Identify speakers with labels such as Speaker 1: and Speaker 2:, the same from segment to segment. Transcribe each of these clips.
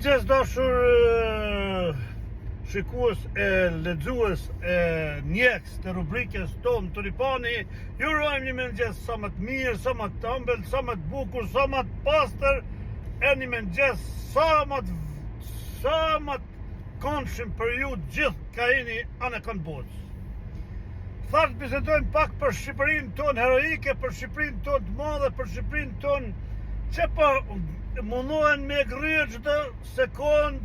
Speaker 1: mëngjes dashur shikues e lexues e njeks të rubrikës tonë Tulipani. Ju urojmë një mëngjes sa më të mirë, sa më të ëmbël, sa më të bukur, sa më të pastër, e një mëngjes sa më të këndshëm për ju gjithë ka jeni anë kanë botës. Thash bisedojmë pak për Shqipërinë tonë heroike, për Shqipërinë tonë të madhe, për Shqipërinë tonë që po mundohen me gryë çdo sekond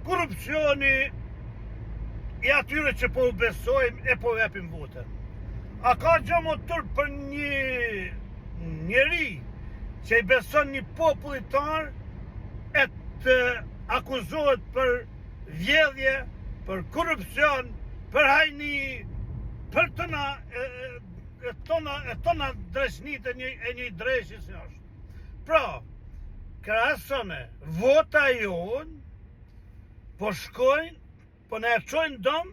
Speaker 1: korrupsioni i atyre që po besojmë e po japim votën. A ka gjë më turp për një njeri që i beson një popullitar e të akuzohet për vjedhje, për korrupsion, për hajni, për tona dreshnit e një dreshi si është. Pra, krahasone, vota jonë po shkojnë, po ne e çojnë dom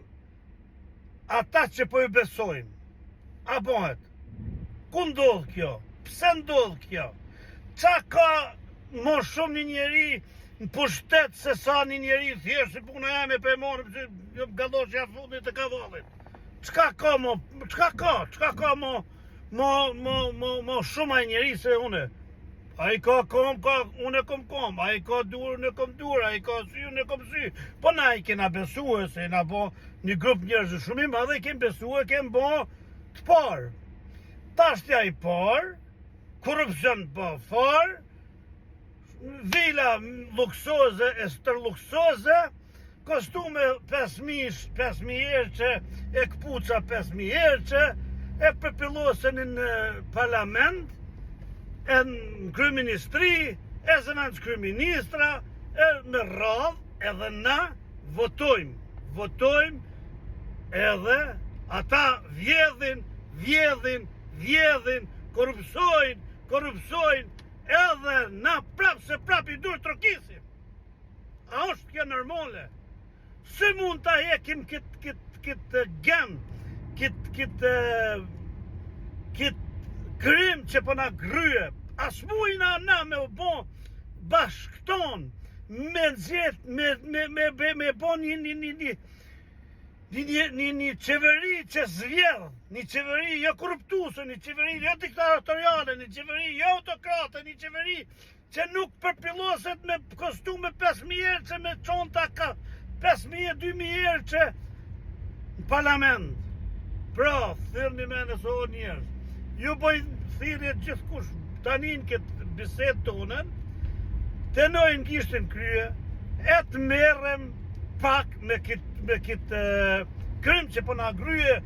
Speaker 1: ata që po i besojmë. A bëhet? Ku ndodh kjo? Pse ndodh kjo? Qa ka më shumë një njeri në pushtet se sa një njeri thjesht si puna jeme për e morëm që galloshja fundit të kavallit? Çka ka më shumë ai njeri se une? A i ka kom, unë e kom, a i ka dur, unë e kom dur, a i ka sy, unë e kom sy. Po na i kena besue se na bo një grup njerëz shumë i madhe, kem besue, kem bo të parë. Tashtja i parë, korrupsion po farë, vila luksoze e stërluksoze, kostume 5.000 erçe, e këpuca 5.000 erçe, e përpillosen në parlament, e në kryeministri, e zënanç kryeministra, e në radhë edhe na votojmë edhe ata vjedhin, korrupsojnë, edhe na prap i dur trokisim. A është kjo normale? Se mund ta hekim këtë gem, këtë krym që po na gryë, as mujna na me u bo bashkëton, me nxjerr, me bo një qeveri që zgjedh, një qeveri jo korruptuese, një qeveri jo diktatoriale, një qeveri jo autokrate, një qeveri që nuk përpilloset me kostume 5.000 erçe, me çonta ka 5.000, 2.000 erçe në parlament. Pra, thyrni me nëso njerëz. Ju bëjnë thirrje gjithkush tanin këtë bisedë tonën, tenojnë gishtin krye, e të merrem pak me këtë krym që po na gryje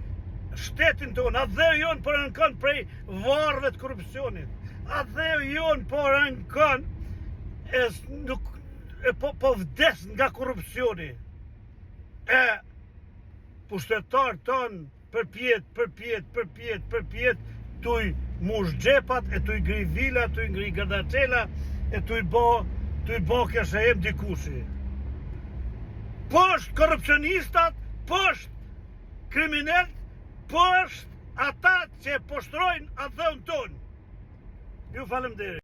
Speaker 1: shtetin tonë. Atë dhe jonë po rënkon prej varrëve të korrupsionit. Atë dhe jonë po rënkon po vdes nga korrupsioni. E pushtetar tonë përpjet tuj mush xhepat, e tuj ngri vila, tuj ngri gardacela, e tuj bo kështë e jem dikushi. Poshtë korrupsionistat, poshtë kriminelt, poshtë ata që poshtrojnë atë dhënë tonë. Ju falemnderit.